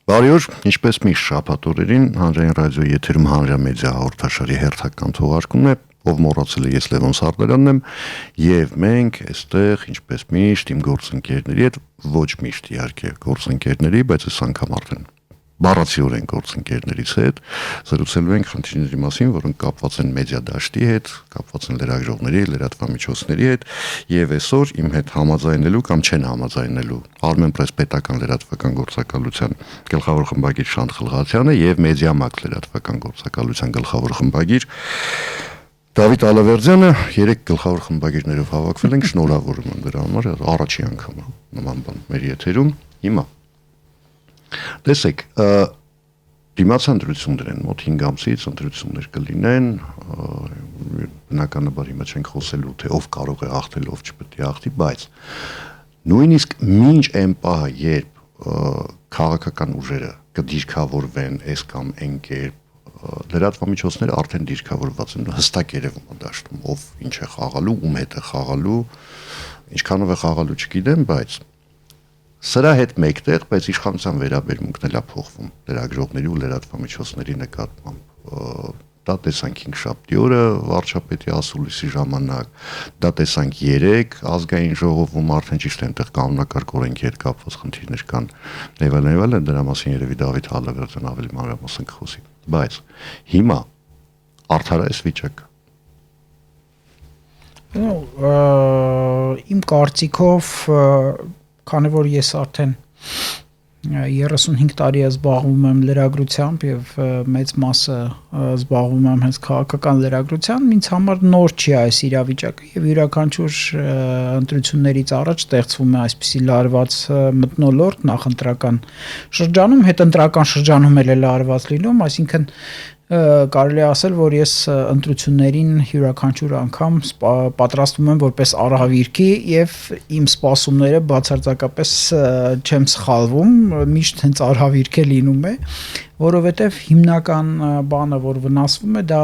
Բարի օր, ինչպես միշտ շաբաթօրերին հանրային ռադիոյի եթերում հանրամեդիա հաղորդաշարի հերթական թողարկումն է, ով մոռացել է, ես Լևոն Սարդարյանն եմ, եւ մենք այստեղ, ինչպես միշտ, իմ գործընկերների հետ, ոչ միշտ իհարկե գործընկերների, բայց այս անգամ արդեն բառացիորեն գործընկերներից հետ զրուցելու ենք խնդիրների մասին, որոնք կապված են մեդիա դաշտի հետ, կապված են լրագրողների, լրատվամիջոցների հետ, եւ այսօր իմ հետ համաձայնելու կամ չեն համաձայնելու Armenpress պետական լրատվական գործակալության գլխավոր խմբագիր Շանթ Խլղաթյանը եւ Մեդիամաքս լրատվական գործակալության գլխավոր խմբագիր Դավիթ Ալավերդյանը, երեք գլխավոր խմբագիրներով հավաքվել ենք, շնորհավորում եմ դրա համար, առաջի անգամ նման բան մեր եթերում հիմա Տեսեք, դիմացան ընտրություններ են, մոտ 5 ամսից ընտրություններ կլինեն, բնականաբար հիմա չենք խոսելու, թե ով կարող է հաղթել, ով չպետք է հաղթի, բայց նույնիսկ մինչ այն պահը, երբ քաղաքական ուժերը կդիրքավորվեն այս կամ այն կերպ լրատվամիջոցները արդեն դիրքավորված են, հստակ երևում է դաշտում, ով ինչ է խաղալու, ում հետ է խաղալու, ինչքանով է խաղալու չգիտեմ, բայց Սրա հետ մեկտեղ, բայց իշխանության վերաբերմունքն էլ է փոխվում լրագրողների ու լրատվամիջոցների նկատմամբ։ Դա տեսանք 5 շաբթի օրը վարչապետի ասուլիսի ժամանակ, դա տեսանք 3 ազգային ժողովում արդեն ճիշտ այնտեղ կանոնակարգ օրենքի հետ կապված խնդիրներ կան, այլն, դրա մասին երևի Դավիթ Ալավերդյանը ավելի մանրամասն կխոսի։ Բայց հիմա արդար է այս վիճակը։ Իմ կարծիքով Քանի որ ես արդեն 35 տարի զբաղվում եմ լրագրությամբ եւ մեծ մասը զբաղվում եմ հենց քաղաքական լրագրությամբ, ինձ համար նոր չի այս իրավիճակը եւ յուրաքանչյուր ընտրություններից առաջ ստեղծվում է այսպիսի լարված մթնոլորտ նախընտրական շրջանում, հետընտրական շրջանում էլ է լարված լինում, այսինքն կարելի է ասել, որ ես ընտրություններին յուրաքանչյուր անգամ պատրաստվում եմ որպես արհավիրքի եւ իմ սպասումները բացարձակապես չեմ սխալվում, միշտ հենց արհավիրք է լինում է, որովհետեւ հիմնական բանը, որ վնասվում է, դա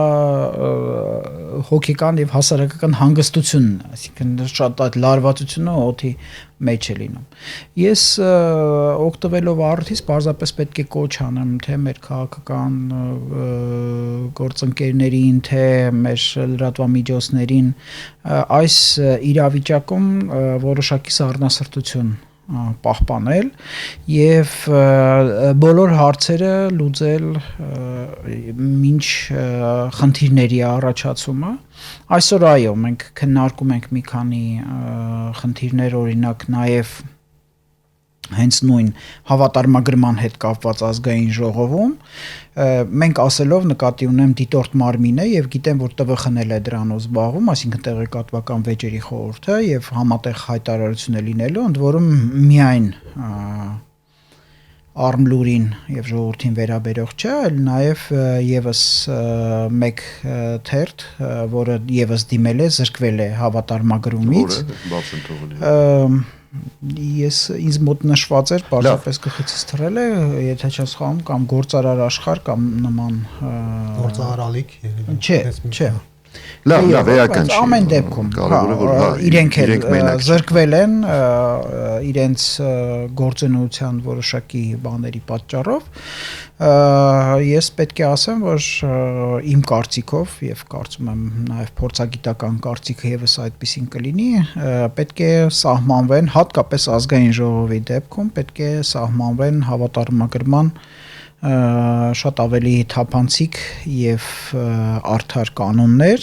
հոգեկան եւ հասարակական հանգստությունն է, այսինքն շատ այդ լարվածությունը օդի մեջ է լինում։ Ես օգտվելով առիթից պարզապես պետք է կոչ անեմ թե մեր քաղաքական գործընկերներին, թե մեր լրատվամիջոցներին այս իրավիճակում որոշակի սառնասրտություն պահպանել եւ բոլոր հարցերը լուծել մինչ խնդիրների առաջացումը այսօր այո մենք քննարկում ենք մի քանի խնդիրներ օրինակ նաեւ հենց նույն հավատարմագրման հետ կապված ազգային ժողովում մենք ասելով նկատի ունեմ դիտորդ մարմին է եւ գիտեմ որ ՏՎԽ-ն էլ է դրանով զբաղվում, այսինքն տեղեկատվական վեճերի խորհուրդը եւ համատեղ հայտարարություն է լինելու, ընդ որում միայն արմլուրին եւ ժողովրդին վերաբերող չէ, այլ նաեւ եւս մեկ թերթ, որը եւս դիմել է, զրկվել է հավատարմագրումից Ես ինձ մոտ նշված էր, պարզապես գլխիցս թռել է, եթե չեմ սխալվում, կամ գործարար աշխարհ կամ նման գործարար ալիք Չէ Լավ, էական չի։ Ամեն դեպքում իրենք էլ զրկվել են իրենց գործունեության որոշակի բաների պատճառով ես պետք է ասեմ, որ իմ կարծիքով եւ կարծում եմ նաեւ փորձագիտական կարծիքը եւս այդպեսին կլինի, պետք է սահմանվեն հատկապես ազգային ժողովի դեպքում պետք է սահմանվեն հավատարմագրման շատ ավելի թափանցիկ եւ արդար կանոններ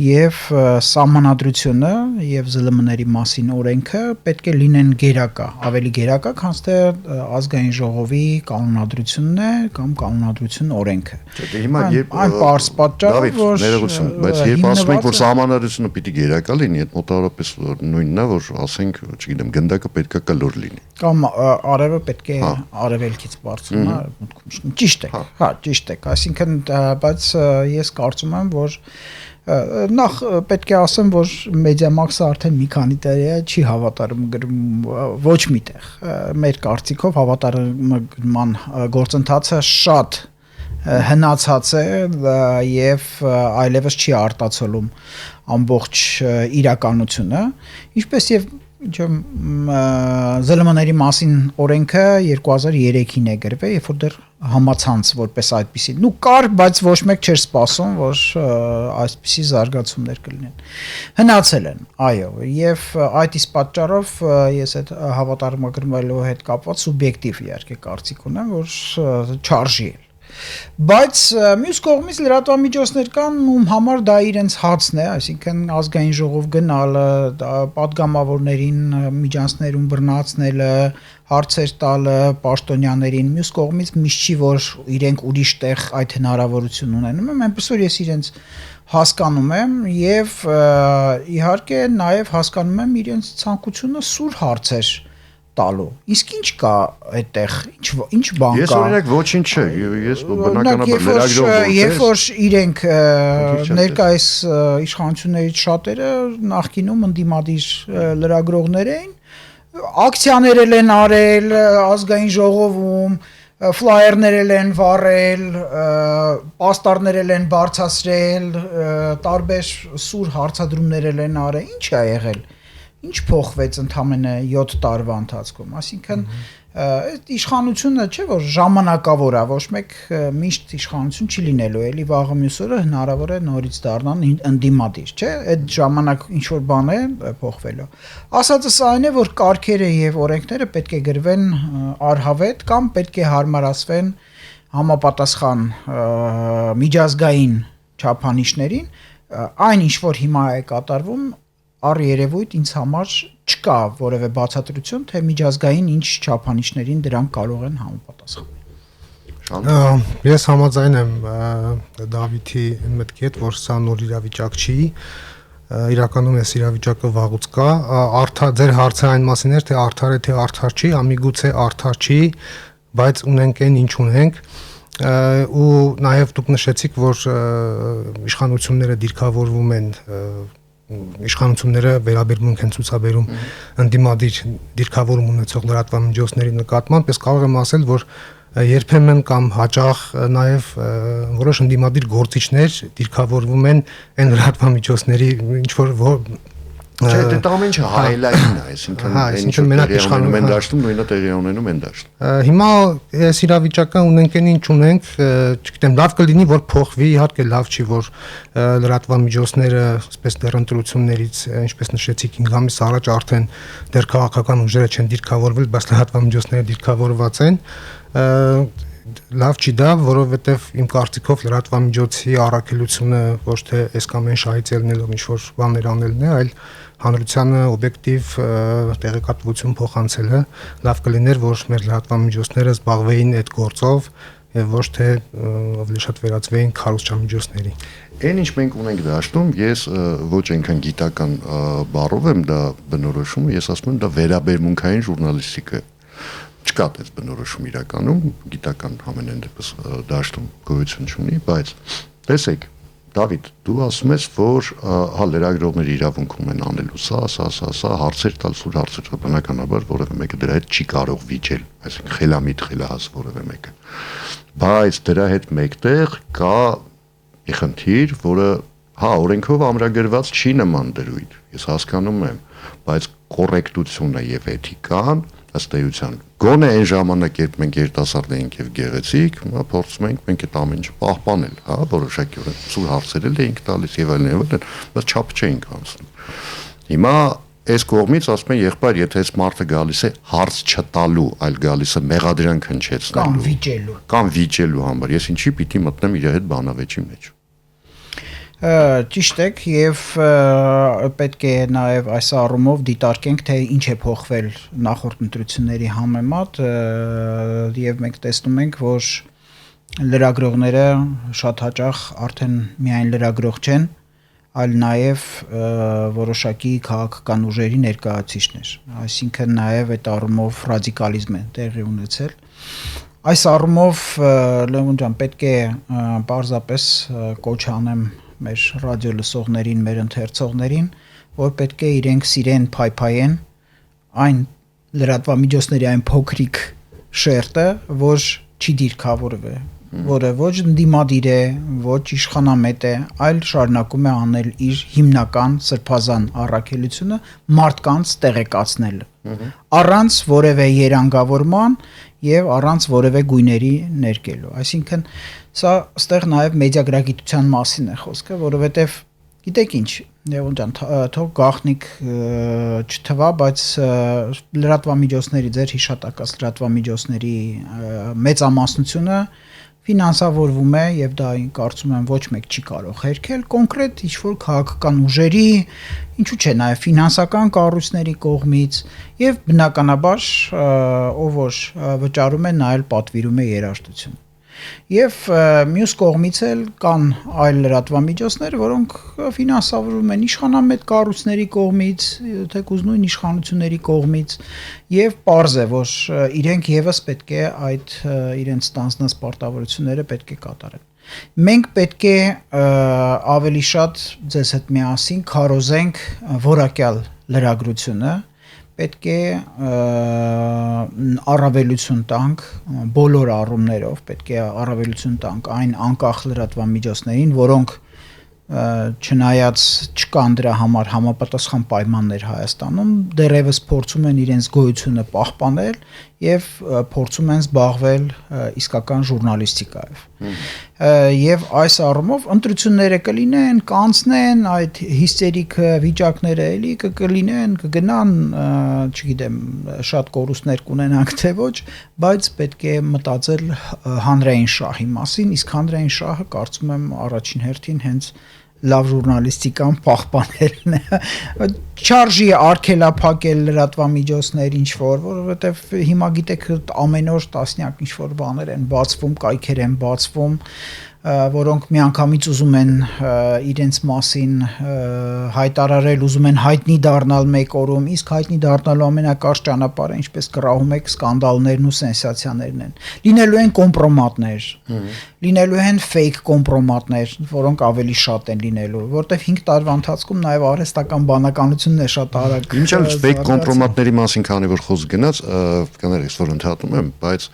եւ սահմանադրությունը եւ ԶԼՄ-ների մասին օրենքը պետք է լինեն գերակա, ավելի գերակա, քան թե ազգային ժողովի կանոնադրությունն է կամ կանոնադրություն օրենքը։ Չէ, հիմա երբ այն պարզ պատճառով որ ներողություն, բայց երբ ասում ենք որ սահմանադրությունը պիտի գերակա լինի, այդ մոտավորապես նույնն է, որ ասենք, չգիտեմ, գնդակը պետքա կլոր լինի։ Կամ արևը պետք է արևելքից բարձրանա, ճիշտ է, ճիշտ է, այսինքն բայց ես կարծում եմ, որ նախ պետք է ասեմ, որ Մեդիամաքսը արդեն մի քանի տարի է չի հավատարմագրում ոչ միտեղ։ Մեր կարծիքով հավատարմագրման գործընթացը շատ հնացած է եւ այլևս չի արտացոլում ամբողջ իրականությունը, ինչպես եւ ԶԼՄ-ների մասին օրենքը 2003-ին է գրվել, երբ որ դեռ համացանց որպես այդպիսի։ Կար, բայց ոչ մեկ չէր սպասում, որ այսպիսի զարգացումներ կլինեն։ Հնացել են, այո, եւ այդ իսկ պատճառով ես այդ հավատարմագրվելու հետ կապված սուբյեկտիվ իհարկե կարծիք ունեմ, որ չարժի է։ Բայց մյուս կողմից լրատվամիջոցներ կան, ում համար դա իրենց հացն է, այսինքն ազգային ժողով գնալը, պատգամավորներին միջանցներում բռնացնելը, հարցեր տալը պաշտոնյաներին, մյուս կողմից միշտ չի, որ իրենք ուրիշ տեղ այդ հնարավորություն ունենում են, այնպես որ ես իրենց հասկանում եմ եւ իհարկե նաեւ հասկանում եմ իրենց ցանկությունը սուր հարցեր տալու։ Իսկ ինչ կա այդտեղ, ինչ բան կա։ Ես օրինակ ոչինչ չէ, ես բնականաբար լրագրող երբ որ իրենք ներկայիս իշխանություններից շատերը նախկինում ընդդիմադիր լրագրողներ էին, ակցիաներ են արել ազգային ժողովում, ֆլայերներ են վառել, պաստառներ են բարձրացրել, տարբեր սուր հարցադրումներ են արել, ինչ է եղել։ Ինչ փոխվեց ընդամենը 7 տարվա ընթացքում, այսինքն այդ իշխանությունը չէ որ ժամանակավոր է, ոչ մեկ միշտ իշխանություն չի լինելու, էլի վաղը մյուս օրը հնարավոր է նորից դառնան ընդդիմադիր, չէ, այդ ժամանակ ինչ որ բան է փոխվելու։ Ասածս այն է, որ կարգերը եւ օրենքները պետք է գրվեն արհավետ կամ պետք է հարմարացվեն համապատասխան միջազգային չափանիշներին, այն ինչ որ հիմա է կատարվում առ երևույթ ինձ համար չկա որևէ բացատրություն, թե միջազգային ինչ չափանիշներին դրանք կարող են համապատասխանել։ Ես համաձայն եմ Դավիթի մտքի հետ, որ սա նոր իրավիճակ չի, իրականում այս իրավիճակը վաղուց կա, ձեր հարցը այն մասին էր, թե արդար է, թե արդար չի, ամիգուցե արդար չի, բայց ունենք այն ինչ ունենք, ու նաև դուք նշեցիք, որ իշխանությունները դիրքավորվում են իշխանությունները վերաբերմունք են ցուցաբերում ընդդիմադիր դիրքավորում ունեցող լրատվամիջոցների նկատմամբ, ես կարող եմ ասել, որ երբեմն կամ հաճախ նաև որոշ ընդդիմադիր գործիչներ դիրքավորվում են այն լրատվամիջոցների ինչ որ Չէ, դա ամեն ինչը հայլայնն է, այսինքն մենակ իշխանում են դաշտում, նույնը տեղի ունենում են դաշտում։ Հիմա այս իրավիճակը ունենք այն ինչ ունենք, չգիտեմ, լավ կլինի, որ փոխվի, իհարկե լավ չի, որ լրատվամիջոցները, այսպես դեռ ընտրություններից, ինչպես նշեցիք 5 ամիս առաջ արդեն դեռ քաղաքական ուժերը չեն դիրքավորվել, բայց լրատվամիջոցները դիրքավորված են։ Լավ չի դա, որովհետև իմ կարծիքով լրատվամիջոցի առաքելությունը ոչ թե այս կամ այն շահից ելնելով ինչ-որ բաներ անելն է, այլ հանրությանը օբյեկտիվ տեղեկատվություն փոխանցելը, լավ կլիներ, որ մեր լրատվամիջոցները զբաղվեին այդ գործով եւ ոչ թե ավելի շատ վերածվեին քարոզչամիջոցների։ Այն ինչ մենք ունենք դաշտում, ես ոչ այնքան գիտական բառով եմ դա բնորոշում, ես ասում եմ դա վերաբերմունքային ժուրնալիստիկա է։ Չկա այդպես բնորոշում իրականում, գիտական ամենայն դեպս դաշտում գոյություն չունի, բայց տեսեք, Դավիթ, դու ասում ես, որ հա լրագրողների իրավունք ունեն անելու սա, հարցեր տալ, սուր հարցեր տալ, բնականաբար որևէ մեկը դրա հետ չի կարող վիճել, այսինքն խելամիտ խելահաս որևէ մեկը։ Բայց դրա հետ մեկտեղ կա մի խնդիր, որը հա օրենքով ամրագրված չի նման դրույթ, ես հասկանում եմ, բայց կոռեկտությունը եւ էթիկան ըստ էության գոնե այն ժամանակ երբ մենք երիտասարդ էինք եւ գեղեցիկ, փորձում ենք մենք այդ ամեն ինչը պահպանել, հա, որոշակի սուր հարցեր էինք տալիս եւ այլն, բայց չափ չէինք անցնում։ Հիմա այս կողմից ասում են եղբայր, եթե այս մարդը գալիս է հարց չտալու, այլ գալիս է մեղադրանք հնչեցնելու կամ վիճելու համար, ես ինչի պիտի մտնեմ իր հետ բանավեճի մեջ։ Ճիշտ եք եւ պետք է նաեւ այս առումով դիտարկենք թե ինչ է փոխվել նախորդ ընտրությունների համեմատ եւ մենք տեսնում ենք որ լրագրողները շատ հաճախ արդեն միայն լրագրող չեն այլ նաեւ որոշակի քաղաքական ուժերի ներկայացուցիչներ այսինքն նաեւ այդ առումով ռադիկալիզմ է տեղի ունեցել այս առումով Լևոն ջան պետք է պարզապես կոչ անեմ մեր ռադիո լսողներին, մեր ընթերցողներին, որ պետք է իրենք սիրեն փայփայեն այն լրատվամիջոցների այն փոքրիկ շերտը, որ չի դիրքավորվե որը ոչ ընդդիմադիր է, ոչ իշխանամետ է, այլ շարունակում է անել իր հիմնական սրբազան առաքելությունը մարդկանց տեղեկացնելը առանց որևէ երանգավորման եւ առանց որևէ գույների ներկելու։ Այսինքն սա այստեղ նաեւ մեդիագրագիտության մասին է խոսքը, որովհետեւ գիտեք ինչ, Լևոն ջան, թող գաղտնիք չթվա, բայց լրատվամիջոցների ձեր հիշատակած լրատվամիջոցների մեծամասնությունը ֆինանսավորվում է եւ դա կարծում եմ ոչ մեկ չի կարող հերքել կոնկրետ ինչ-որ քաղաքական ուժերի, ինչու՞ չէ նաեւ ֆինանսական կառույցների կողմից եւ բնականաբար ով որ վճարում է, նա էլ պատվիրում է երաժշտություն։ Եվ մյուս կողմից էլ կան այլ լրատվամիջոցներ, որոնք ֆինանսավորվում են իշխանամետ կառույցների կողմից, թեկուզ նույն իշխանությունների կողմից, եւ պարզ է, որ իրենք եւս պետք է այդ իրենց ստանձնած պարտավորությունները պետք է կատարեն։ Մենք պետք է ավելի շատ ձեզ հետ միասին քարոզենք որակյալ լրագրությունը, պետք է առավելություն տանք բոլոր առումներով, պետք է առավելություն տանք այն անկախ լրատվամիջոցներին, որոնք չնայած չկան դրա համար համապատասխան պայմաններ Հայաստանում, դեռևս փորձում են իրենց գոյությունը պահպանել եւ փորձում են զբաղվել իսկական ժուրնալիստիկայով։ Եվ այս առումով ընտրությունները կլինեն, կանցնեն այդ հիստերիկ վիճակները, էլի կլինեն, կգնան, չգիտեմ, շատ կորուստներ կունենանք թե ոչ, բայց պետք է մտածել հանրային շահի մասին, իսկ հանրային շահը կարծում եմ առաջին հերթին հենց լավ ժուրնալիստիկան պահպանելն է։ Չարժի արգելափակել լրատվամիջոցներ ինչ-որ, որովհետև հիմա գիտեք ամեն օր տասնյակ ինչ-որ բաներ են բացվում, կայքեր են բացվում, որոնք միանգամից ուզում են իրենց մասին հայտարարել, ուզում են հայտնի դառնալ մեկ օրում, իսկ հայտնի դառնալու ամենակարճ ճանապարհը, ինչպես կռահում եք, սկանդալներն ու սենսացիաներն են։ Լինելու են կոմպրոմատներ, լինելու են fake կոմպրոմատներ, որոնք ավելի շատ են լինելու, որտեղ 5 տարվա ընթացքում նաև արհեստական բանականությունն է շատ արագ։ Ինչ էլ fake կոմպրոմատների մասին քանի որ խոսք գնաց, կներես որ ընդհատում եմ, բայց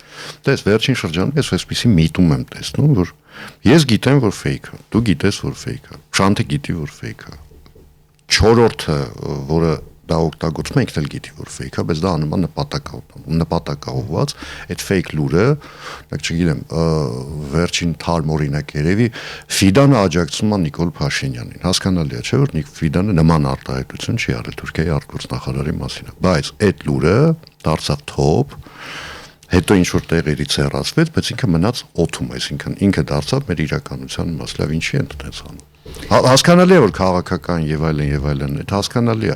տես վերջին շրջանում ես այսպեսի միտում եմ տեսնում, որ ես գիտեմ, որ fake-ը, դու գիտես, որ fake-ը, Շանթը գիտի, որ fake-ը, չորրորդը, որը դա օգտագործում է, ինքն էլ գիտի, որ fake-ը, բայց դա անում է նպատակաուղված, այդ fake լուրը, չգիտեմ, վերջին թարմ օրինակ երևի Ֆիդանը աջակցում է Նիկոլ Փաշինյանին, հասկանալի է, չէ՞ որ Ֆիդանը նման արտահայտություն չի արել Թուրքիայի արտգործնախարարի մասին, բայց այդ լուրը դարձավ top, հետո ինչ որ տեղերից հեռացվեց, բայց ինքը մնաց օդում, այսինքն ինքը դարձավ մեր իրականության մաս, լավ ինչի են դες անում։ Հասկանալի է որ քաղաքական եւ այլն, այդ հասկանալի է,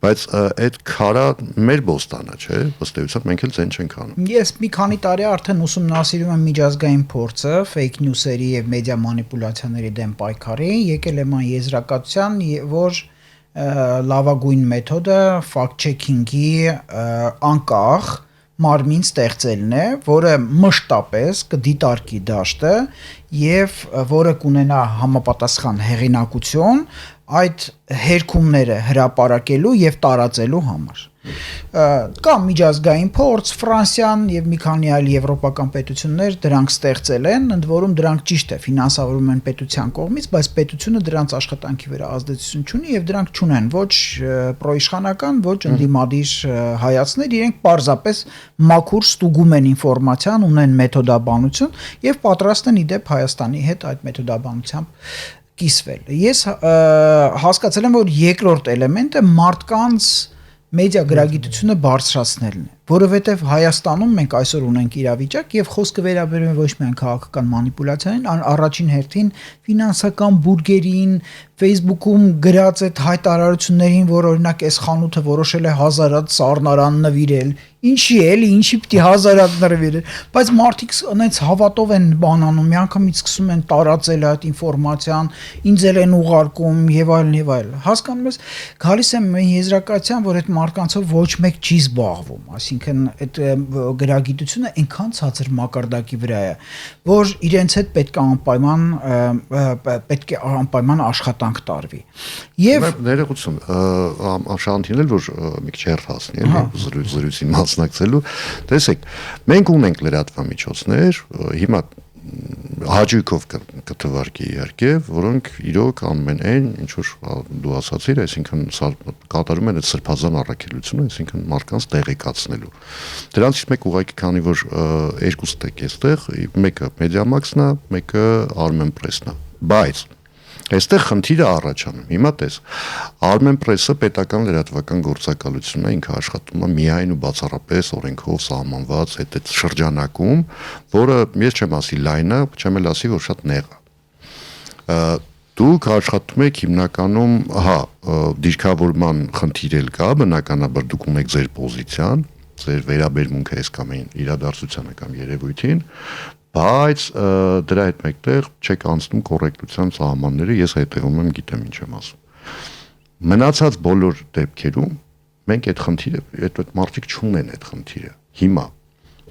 բայց այդ քարա մեր բոստանը, չէ՞, ըստ էության մենք էլ ցեն չենք անում։ Ես մի քանի տարի արդեն ուսումնասիրում եմ միջազգային փորձը fake news-երի եւ մեդիա մանիպուլյացիաների դեմ պայքարի, եկել եմ այն եզրակացության, որ լավագույն մեթոդը fact-checking-ի անկախ մարմին ստեղծելն է, որը մշտապես կդիտարկի դաշտը եւ որը կունենա համապատասխան հեղինակություն այդ հերքումները հրապարակելու եւ տարածելու համար։ Կա միջազգային փորձ, Ֆրանսիան եւ մի քանի այլ եվրոպական պետություններ դրանք ստեղծել են, ընդ որում դրանք ճիշտ է ֆինանսավորվում են պետության կողմից, բայց պետությունը դրանց աշխատանքի վրա ազդեցություն չունի եւ դրանք չունեն ոչ պրոիշխանական, ոչ ընդդիմադիր հայացքներ, իրենք պարզապես մաքուր ստուգում են ինֆորմացիան, ունեն մեթոդաբանություն եւ պատրաստ են իդեպ Հայաստանի հետ այդ մեթոդաբանությամբ կիսվել։ Ես հասկացել եմ, որ երկրորդ էլեմենտը մարդկանց մեդիա գրագիտությունը բարձրացնելն է, որովհետև Հայաստանում մենք այսօր ունենք իրավիճակ եւ խոսքը վերաբերում է ոչ միայն քաղաքական մանիպուլյացիային, այլ առաջին հերթին ֆինանսական բուրգերին, Facebook-ում գրած այդ հայտարարություններին, որ օրինակ այս խանութը որոշել է 1000 հատ սառնարան նվիրել, ինչի էլի, ինչի պիտի 1000 հատ նվիրել, բայց մարդիկ այնց հավատով են բանանում, միանգամից սկսում են տարածել այդ ինֆորմացիան, ինձ էլ են ուղարկում եւ այլն եւ այլն։ Հասկանում ես, գալիս եմ մի եզրակացության, որ այդ մարդկանցով ոչ մեկ չի զբաղվում, այսինքն այդ գրագիտությունը այնքան ցածր մակարդակի վրա է, որ իրենց հետ պետք է անպայման աշխատանք տարվի։ Եվ ներողություն, Շանթին էլ որ մի քիչ հերթ հասնի, էլի զրույցին մասնակցելու, տեսեք, մենք ունենք լրատվամիջոցներ, հիմա հաճույքով կթվարկի իհարկե, որոնք իրոք անում են այն, ինչ որ դու ասացիր, այսինքն կատարում են այդ սրբազան առաքելությունը, այսինքն մարդկանց տեղեկացնելու։ Դրանցից մեկ ուղղակի քանի որ երկուստ եք այստեղ, մեկը Mediamax-ն է, մեկը Armen Press-ն է։ Բայց այստեղ խնդիրը առաջանում։ Հիմա տես, Armen Press-ը պետական լրատվական գործակալությունն է, ինքը աշխատում է միայն ու բացառապես օրենքով սահմանված այդ շրջանակում, որը ես չեմ ասի լայնը, չեմ էլ ասի, որ շատ նեղ է։ Դուք աշխատում եք հիմնականում, դիրքավորման խնդիր էլ կա, բնականաբար դուք ունեք ձեր պոզիցիան, ձեր վերաբերմունքը այս կամ այն իրադարձությանը կամ երևույթին, բայց դրա հետ մեկտեղ չեք անցնում կոռեկտության սահմանները, ես հետևում եմ, գիտեմ ինչ եմ ասում։ Մնացած բոլոր դեպքերում մենք այդ խնդիրը, այդ մարդիկ չունեն այդ խնդիրը։ Հիմա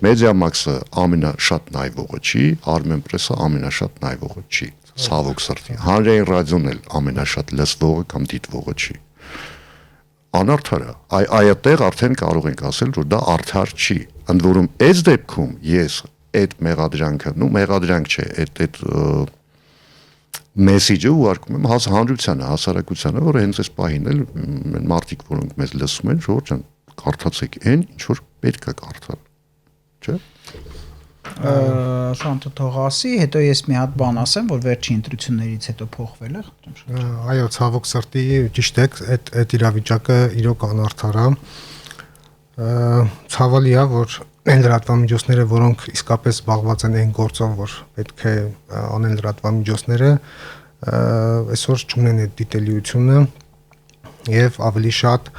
Mediamax-ը ամենաշատ նայվողը չի, Armen Press-ը ամենաշատ նայվողը չի, ցավոք սրտի։ Հանրային ռադիոն էլ ամենաշատ լսվողը կամ դիտվողը չի։ Անարդար է։ Այդտեղ արդեն կարող ենք ասել, որ դա արդար չի։ Ընդ որում այս դեպքում ես այդ մեղադրանքը, մեղադրանք չէ, այդ մեսեջը ուղարկում եմ հանրությանը, հասարակությանը, որը հենց այս պահին էլ մարդիկ, որոնք մեզ լսում են, Ժորժ ջան, կարդացեք այն, ինչ որ պետք է կարդալ, չէ՞։ Շանթը թող ասի, հետո ես մի հատ բան ասեմ, որ վերջին ընտրություններից հետո փոխվել է։ Այո, ցավոք սրտի ճիշտ եք, այդ իրավիճակը իրոք անարդար է։ Ցավալի է, որ այն լրատվամիջոցները, որոնք իսկապես զբաղված են այն գործով, որ պետք է անեն լրատվամիջոցները, այսօր չունեն այդ դիտելիությունը եւ ավելի շատ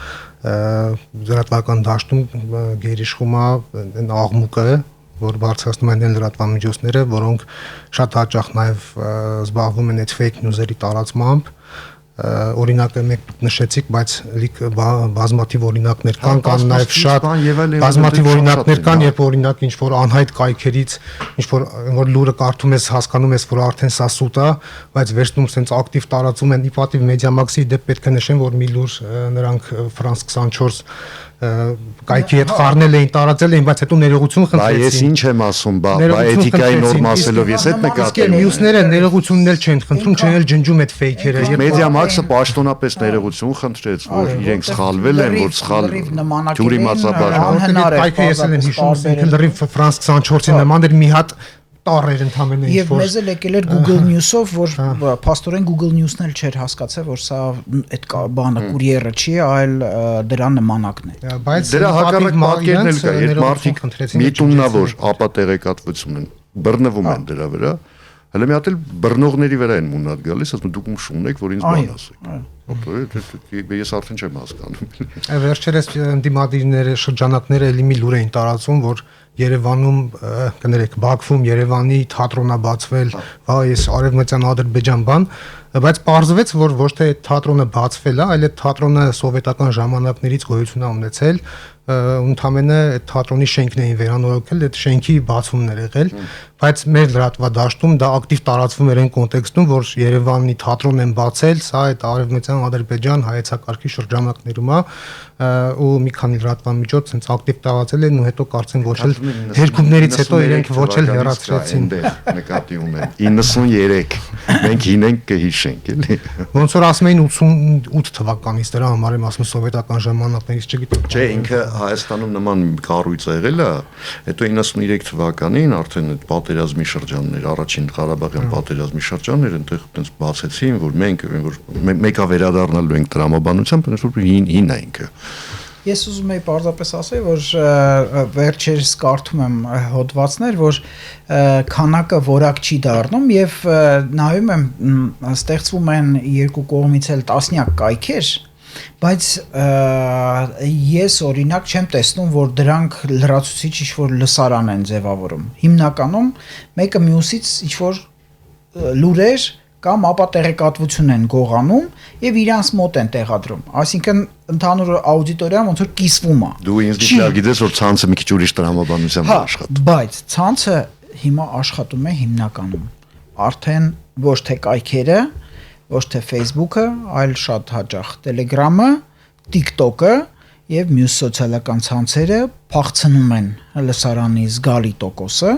լրատվական դաշտում գերիշխում է այն աղմուկը, որ բարձրացնում են այն լրատվամիջոցները, որոնք շատ հաճախ նաեւ զբաղվում են այդ fake news-երի տարածմամբ, օրինակը մեկ նշեցիք, բայց լիք բազմաթիվ օրինակներ կան նաև շատ բազմաթիվ օրինակներ կան, երբ օրինակ ինչ որ անհայտ կայքերից ինչ որ լուրը կարդում ես, հասկանում ես, որ արդեն սա սուտ է, բայց վերջնում sense ակտիվ տարածում են, ի պատիվ Mediamax-ի դեպ պետք է նշեմ, որ մի լուր նրանք France 24 կայքի հետ խառնել էին, տարածել էին, բայց հետո ներողություն խնդրեցին։ Բայց ես ինչ եմ ասում, բա էթիկայի նորմ ասելով ես այդ նկատել եմ։ Մյուսները ներողությունն էլ չեն խնդրում, չեն էլ ջնջում այդ ֆեյքերը։ Mediamax-ը պաշտոնապես ներողություն խնդրեց, որ իրենք սխալվել են, որ սխալ թյուրի մասաբար կայքը ես էլ եմ հիշում, ինքը լրիվ France 24-ի նման էր մի հատ տարեր ընդհանրապես ինչ որ։ Եվ մեզ էլ եկել էր Google News-ով, որ փաստորեն Google News-ն էլ չէր հասկացել, որ սա այդ բանը կուրիերը չի, այլ դրա նմանակն է։ Բայց դրա հակառակ պատկերն էլ կա, երբ մարդիկ միտումնավոր ապա տեղեկատվություն են, բռնվում են դրա վրա, հələ մի հատ էլ բռնողների վրա են մունատ գալիս, ասում դուք ում շունեք, որ ինձ բան ասեք։ Ես արդեն չեմ հասկանում։ Վերջերս դիմադիրները շրջանակները էլի մի լուր էին տարածում, որ Երևանում, կներեք, Բաքվում Երևանի թատրոնա բացվել, ես արևմտյան Ադրբեջան բան, բայց պարզվեց, որ ոչ թե թատրոնը բացվել է, այլ այդ թատրոնը սովետական ժամանակներից գոյություն է ունեցել, ընդամենը այդ թատրոնի շենքն էին վերանորոգել, այդ շենքի բացումն էր եղել, բայց մեր լրատվադաշտում դա ակտիվ տարածվում էր այն կոնտեքստում, որ Երևանի թատրոն են բացել, սա այդ արևմտյան Ադրբեջան հայեցակարգի շրջանակներում է, ու մի քանի լրատվամիջոց հենց ակտիվ տարածել են ու հետո կարծեմ ոչ էլ հերքումներից հետո իրենք ոչ էլ հեռացրեցին։ Նկատի ունեն 93 մենք հինենք կհիշենք, էլի։ Ոնց որ ասում էին 88 թվականից, դրա համար եմ ասում սովետական ժամանակներից, չգիտեմ։ Չէ, ինքը Հայաստանում նման կառույց եղել է, հետո 93 թվականին արդեն այդ պատերազմի շրջաններ, առաջին Ղարաբաղյան պատերազմի շրջաններ այնտեղ այտենց բացեցին, որ մենք մեկա վերադառնալու ենք տրամաբանությամբ, այնպես որ հին է ինքը։ Ես ուզում եի պարզապես ասել, որ վերջերս կարդում եմ հոդվածներ, որ քանակը որակ չի դառնում եւ նայում եմ ստեղծվում են երկու կողմից էլ տասնյակ կայքեր, բայց ես օրինակ չեմ տեսնում, որ դրանք լրացուցիչ ինչ-որ լսարան են ձևավորում։ Հիմնականում մեկը մյուսից ինչ-որ լուրեր կամ ապա տեղեկատվություն են գողանում եւ իրանց մոտ են տեղադրում։ Այսինքն ընդհանուր աուդիտորիան ոնց որ կիսվում է։ Դու ինձ գիտես, որ ցանցը մի քիչ ուրիշ տրամաբանությամբ աշխատում։ Բայց ցանցը հիմա աշխատում է հիմնականում արդեն ոչ թե կայքերը, ոչ թե Facebook-ը, այլ շատ հաճախ Telegram-ը, TikTok-ը եւ մյուս սոցիալական ցանցերը փախցնում են լսարանի զգալի տոկոսը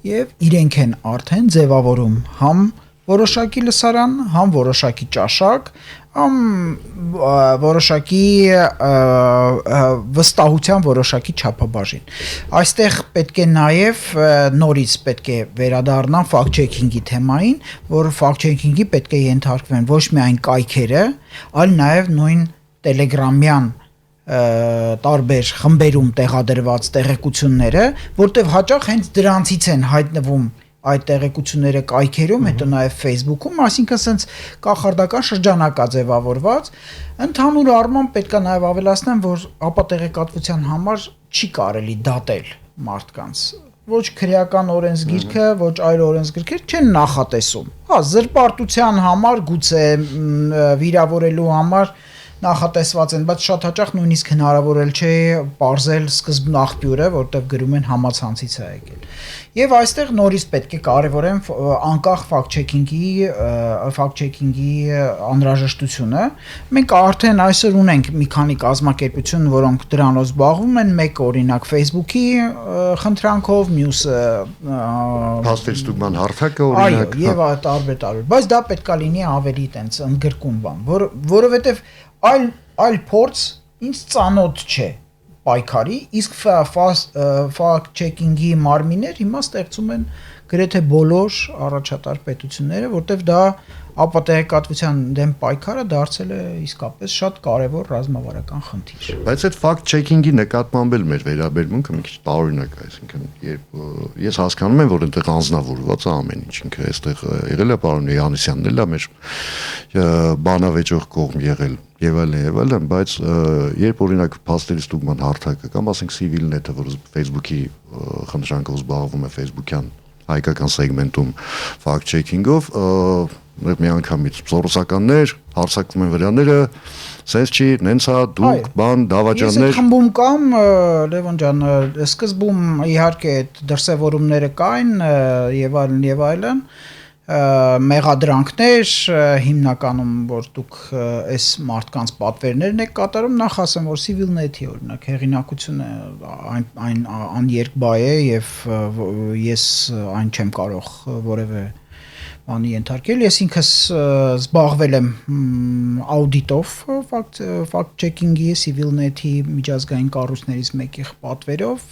եւ իրենք են արդեն ձևավորում համ որոշակի լսարան, համ որոշակի ճաշակ, համ որոշակի վստահության որոշակի չափաբաժին։ Այստեղ պետք է նաև նորից պետք է վերադառնալ fact-checking-ի թեմային, որ fact-checking-ի պետք է ենթարկվեն ոչ միայն կայքերը, այլ նաև նույն Telegram-յան տարբեր խմբերում տեղադրված տեղեկությունները, որտեղ հաճախ հենց դրանցից են հայտնվում այդ տեղեկությունները կայքերում, հետո նաև Facebook-ում, այսինքն sense կախարդական շրջանակ է ձևավորված, ընդհանուր առմամբ պետք է նաև ավելացնեմ, որ ապատեղեկատվության համար չի կարելի դատել մարդկանց, ոչ քրեական օրենսգիրքը, ոչ այլ օրենսգիրքեր չեն նախատեսում։ Հա, զրպարտության համար, գուցե վիրավորելու համար նախատեսված են, բայց շատ հաճախ նույնիսկ հնարավոր էլ չէ պարզել սկզբն աղբյուրը, որտեղ գրում են համացանցից է եկել։ Եվ այստեղ նորից պետք է կարևորեմ անկախ fact-checking-ի անհրաժեշտությունը։ Մենք արդեն այսօր ունենք մի քանի կազմակերպություն, որոնք դրանով զբաղվում են, մեկը օրինակ Facebook-ի խնդրանքով, մյուսը Փաստերստուգման հարթակը օրինակ։ Այո, եւ տարբեր, բայց դա պետքա լինի ավելի տենց ընդգրկուն բան, որովհետեւ այլ փորձ ինձ ծանոթ չէ պայքարի, իսկ fact-checking-ի մարմիններ հիմա ստեղծում են գրեթե բոլոր առաջատար պետությունները, որտեղ դա ապատեղեկատվության դեմ պայքարը դարձել է իսկապես շատ կարևոր ռազմավարական խնդիր։ Բայց այդ fact-checking-ի նկատմամբ էլ մեր վերաբերմունքը մի քիչ տարօրինակ է, այսինքն երբ ես հասկանում եմ, որ այնտեղ անձնավորված է ամեն ինչ, ինքը այստեղ եղել է պարոն Յանիսյանն էլ է մեր բանավեճող կողմ եղել եւ այլն, բայց երբ օրինակ փաստերստուգման հարթակը կամ ասենք Civilnet-ը, որ Facebook-ի խնդրանքով զբաղվում է Facebook-յան հայկական սեգմենտում fact-checking-ով, մի անգամից ծորոսականներ հարցակվում են վրաները, sense չի, նենց է, դուք, բան, դավաճաններ։ Ես խմբում կամ Լևոն ջան, սկզբում իհարկե այդ դրսևորումները կային եւ այլն, մեղադրանքներ հիմնականում որ դուք այս մարդկանց պատվերներն եք կատարում, նախ ասեմ որ Civilnet-ի օրինակ հեղինակությունը այն աներկբա է եւ ես այն չեմ կարող որևէ բանի ենթարկել, ես ինքս զբաղվել եմ աուդիտով fact-checking-ի Civilnet-ի միջազգային կառույցներից մեկի պատվերով,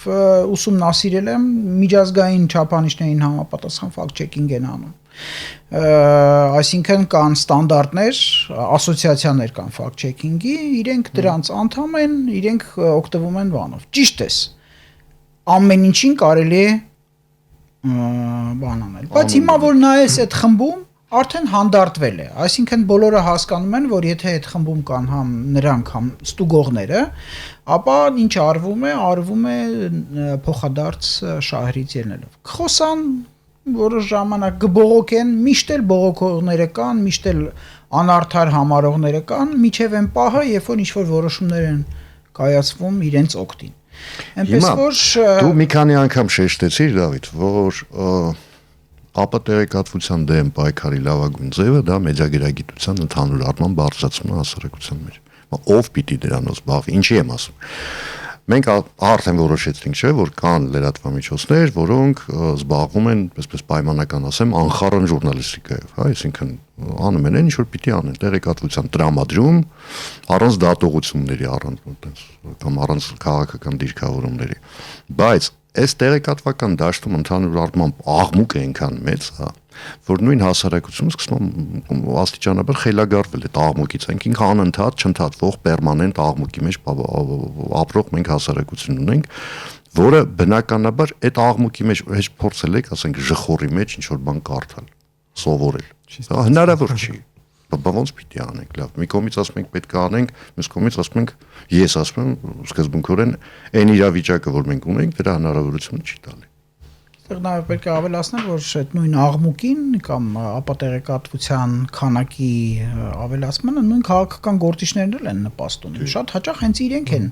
ուսումնասիրել եմ միջազգային չափանիշներին համապատասխան fact-checking են անում։ Այսինքն կան ստանդարտներ, ասոցիացիաներ կան fact-checking-ի, իրենք դրանց անդամ են, իրենք օգտվում են բանով։ Ճիշտ ես։ Ամեն ինչին կարելի է բան անել։ Բայց հիմա որ նայես այդ խմբում արդեն հանդարտվել է, այսինքն բոլորը հասկանում են, որ եթե այդ խմբում կան համ նրանք, համ ստուգողները, ապա ինչ արվում է փոխադարձ շահերից ելնելով։ Խոսան որոշ ժամանակ կբողոքեն, միշտ էլ բողոքողները կան, միշտ էլ անարդար համարողները կան, միջև այն պահը, երբ որ ինչ-որ որոշումներ են կայացվում իրենց օգտին։ Այնպես որ դու մի քանի անգամ շեշտեցիր Դավիթ, որ ապատեղեկատվության դեմ պայքարի լավագույն ձևը դա մեդիագրագիտության ընդհանուր առմամբ բարձրացումն է հասարակության մեջ։ Ով պիտի դրանով զբաղվի, ինչի եմ ասում։ Մենք արդեն որոշեցինք, չէ, որ կան լրատվամիջոցներ, որոնք զբաղվում են, այսպես պայմանական ասեմ, անխառն ժուրնալիստիկայով, հա, այսինքն անում են ինչ որ պիտի անեն, տեղեկատվության տրամադրում, առանց դատողությունների, կամ առանց քաղաքական դիրքավորումների։ Բայց այս տեղեկատվական դաշտում ընդհանուր առմամբ աղմուկը այնքան մեծ, հա, որ նույն հասարակությունը սկսում աստիճանաբար խելագարվել է աղմուկից, այնքան անընդհատ չընդհատվող պերմանենտ աղմուկի մեջ ապրող մենք հասարակություն ունենք, որը բնականաբար այդ աղմուկի մեջ հեչ փորձել եք, ասենք, ժխորի մեջ ինչ որ բան կարդալ, սովորել։ Դա հնարավոր չի։ Ոնց պիտի անենք, լավ։ Մի կողմից ասում ենք պետք է անենք, մյուս կողմից ասում ենք, ես ասում եմ սկզբունքորեն այն իրավիճակը, որ մենք ունենք, դրա հնարավորությունը չի տալի։ Այստեղ նաև պետք է ավելացնել, որ այդ նույն աղմուկին կամ ապատեղեկատվության քանակի ավելացմանը նույն քաղաքական գործիչներն էլ են նպաստում։ Շատ հաճախ հենց իրենք են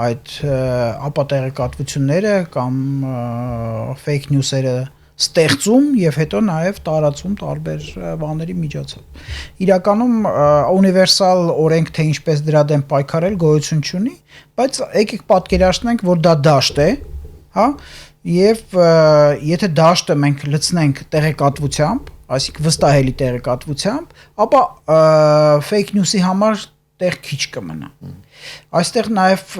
այդ ապատեղեկատվությունները կամ fake news-երը ստեղծում եւ հետո նաեւ տարածում տարբեր բաների միջոցով։ Իրականում ունիվերսալ օրենք թե ինչպես դրա դեմ պայքարել գոյություն չունի, բայց եկեք պատկերացնենք, որ դա դաշտ է, հա, եւ եթե դաշտը մենք լցնենք տեղեկատվությամբ, այսինքն վստահելի տեղեկատվությամբ, ապա fake news-ի համար տեղ քիչ կմնա։ Այստեղ նաև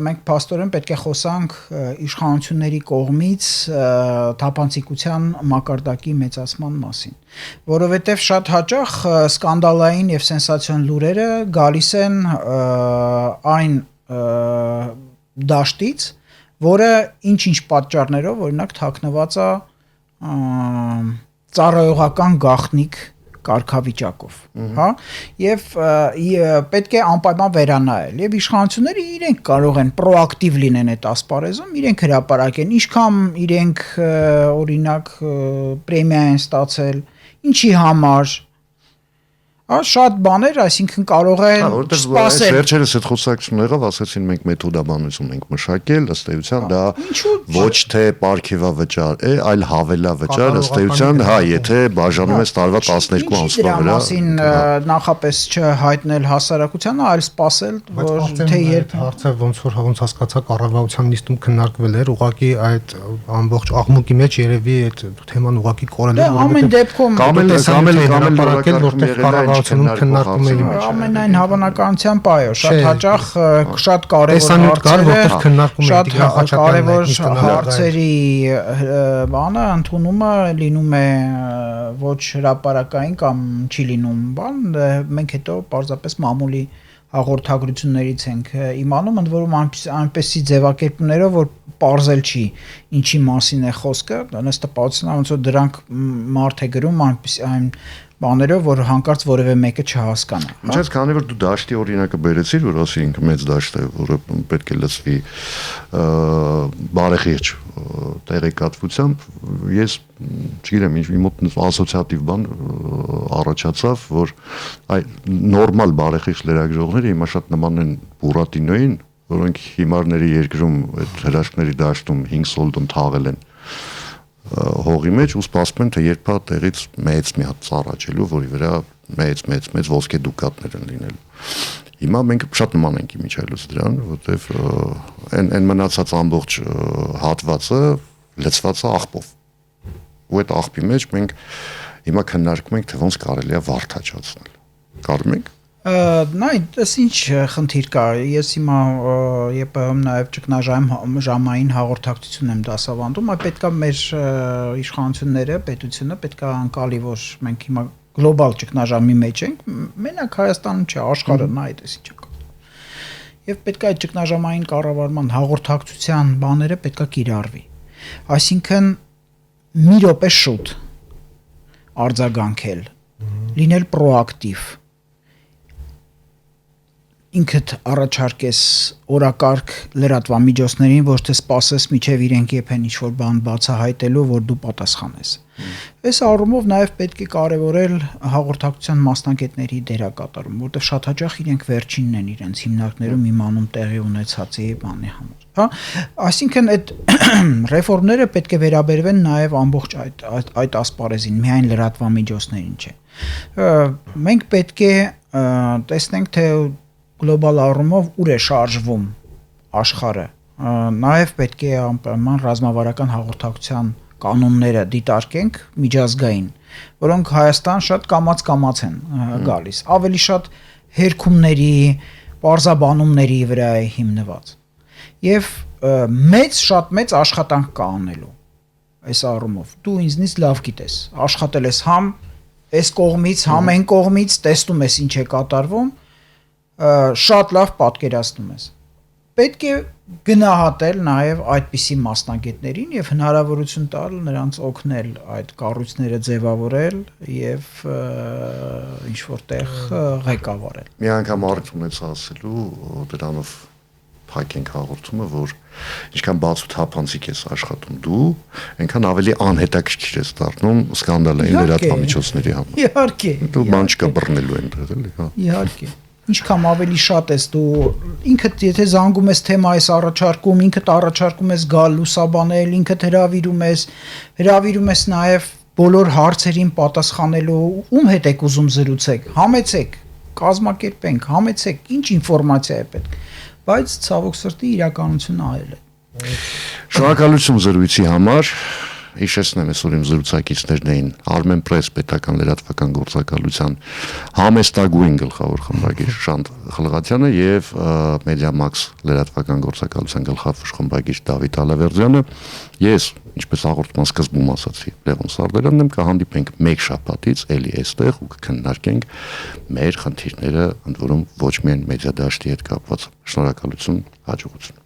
մենք փաստորեն պետք է խոսանք իշխանությունների կողմից թափանցիկության մակարդակի մեծացման մասին, որովհետև շատ հաճախ սկանդալային եւ սենսացիոն լուրերը գալիս են այն դաշտից, որը ինչ-ինչ պատճառներով օրինակ թաքնված է ծառայողական գաղտնիք կարգավիճակով, հա, եւ պետք է անպայման վերանայել եւ իշխանությունները իրենք կարող են պրոակտիվ լինեն այդ ասպարեզում, իրենք հրապարակեն, ինչքան իրենք օրինակ պրեմիա են ստացել, ինչի համար, շատ բաներ, այսինքն կարող են սպասել։ Վերջերս այդ խոսակցությունն եղավ, ասացին մենք մեթոդաբանություն ենք մշակել, ըստ էության դա ոչ թե պարգևավճար է, այլ հավելավճար, ըստ էության, հա, եթե բաժանում ես տարվա 12 ամսվա վրա։ Մասին նախապես չհայտնել հասարակությանը, այլ սպասել, որ թե երբ հարցը ոնց հասկացա կառավարության նիստում քննարկվել էր, ուղղակի այդ ամբողջ աղմուկի մեջ երևի այդ թեման ուղղակի կորել էր, ամեն դեպքում հրապարակել, որտեղ քննարկում էի մեջ։ Ամենայն հավանականությամբ այո, շատ հաճախ շատ կարևոր հարցերի բանը ընդունումը լինում է ոչ հրապարակային կամ չի լինում բան, մենք հետո պարզապես մամուլի հաղորդագրություններից ենք իմանում, ընդ որում այնպեսի ձևակերպումներով, որ պարզել չի ինչի մասին է խոսքը, ըստ տպավորության ոնց որ դրանք մարդ է գրում այն բաներով, որ հանկարծ որևէ մեկը չհասկանա։ Ինչպես քանի որ դու դաշտի օրինակը բերեցիր, որ ասենք մեծ դաշտ է, որը պետք է լցվի բարեխիղճ տեղեկատվությամբ, ես չգիտեմ, ինչ մոտ ասոցիատիվ բան առաջացավ, որ այ նորմալ բարեխիղճ լրագրողները հիմա շատ նման են Բուրատինոյին, որոնք հիմարների երկրում այդ հրաշքների դաշտում 5 սոլդում թաղել են հողի մեջ ու սպասում են թե երբ է տեղից մեծ մի հատ ծառաջելու, որի վրա մեծ ոսկե դուկատներ են լինելու։ Հիմա մենք շատ նման ենք իմիջայլոց դրան, որտեվ այն մնացած ամբողջ հատվածը լցված է աղբով։ Ու այդ աղբի մեջ մենք հիմա քննարկում ենք թե ոնց կարելի է վարդաճացնել։ Կարում ենք Նայ, դες ինչ խնդիր կա, ես հիմա ԵՊՀ-ում նաև ճգնաժամային հաղորդակցություն եմ դասավանդում, այ պետքա մեր իշխանությունները, պետությունը պետքա անկալի, որ մենք հիմա գլոբալ ճգնաժամի մեջ ենք, մենակ Հայաստանում չէ, աշխարհը նայ, դες ինչ կա։ Եվ պետքա այդ ճգնաժամային կառավարման հաղորդակցության բաները պետքա կիրառվի։ Այսինքն մի րոպե շուտ արձագանքել, լինել պրոակտիվ ինքդ առաջարկես օրակարգ լրատվամիջոցներին, ոչ թե սպասես միջև իրենք եփեն ինչ-որ բան բացահայտելու, որ դու պատասխանես։ Այս առումով նաև պետք է կարևորել հաղորդակցության մասնագետների դերակատարում, որտեղ շատ հաճախ իրենք վերջինն են իրենց հիմնարկներում իմանում տեղի ունեցածի բանի համար, հա։ Այսինքն այդ ռեֆորմները պետք է վերաբերվեն նաև ամբողջ այդ ասպարեզին, միայն լրատվամիջոցներին չէ։ Մենք պետք է տեսնենք, թե գլոբալ առումով ուր է շարժվում աշխարհը, նաև պետք է անպայման ռազմավարական հաղորդակցության կանոնները դիտարկենք միջազգային, որոնք Հայաստան շատ կամաց են գալիս, ավելի շատ հերքումների, պարզաբանումների վրա է հիմնված։ Եվ շատ մեծ աշխատանք կա անելու այս առումով։ Դու ինձնից լավ գիտես, աշխատել ես համ այս կողմից, համ այն կողմից, տեսնում ես ինչ է կատարվում, շատ լավ պատկերացնում ես։ Պետք է գնահատել նաև այդպիսի մասնագետներին եւ հնարավորություն տալ նրանց օգնել այդ կառույցները ձևավորել եւ ինչ որտեղ ղեկավարել։ Մի անգամ առիթ ունեցա ասելու դրանով փակենք հաղորդումը, որ ինչքան բաց ու թափանցիկ ես աշխատում դու, այնքան ավելի անհետաքրքիր ես դառնում սկանդալային լրատվամիջոցների համար։ Իհարկե։ Դու բան չկա բռնելու են դրել, հա։ Իհարկե։ ինչքան ավելի շատ ես դու ինքդ եթե զանգում ես թեմա ես առաջարկում, ինքդ առաջարկում ես գալ լուսաբանել, ինքդ հրավիրում ես նաև բոլոր հարցերին պատասխանելու, ում հետ եք ուզում զրուցեք, համեցեք, կազմակերպենք, համեցեք, ինչ ինֆորմացիա է պետք, բայց ցավոք սրտի իրականությունը այլ է։ Շնորհակալություն զրույցի համար։ Հիշեցնեմ, այսօր իմ զրուցակիցներն էին Armenpress պետական լրատվական գործակալության համեստագույն գլխավոր խմբագիր Շանթ Խլղատյանը եւ Mediamax լրատվական գործակալության գլխավոր խմբագիր Դավիթ Ալավերդյանը։ Ես, ինչպես հաղորդման սկզբում ասացի, Լևոն Սարդարյանն եմ, կհանդիպենք մեկ շաբաթից էլի այստեղ ու կքննարկենք մեր խնդիրները, ընդ որում ոչ միայն մեդիադաշտի հետ կապված։ Շնորհակալություն, հաջողություն։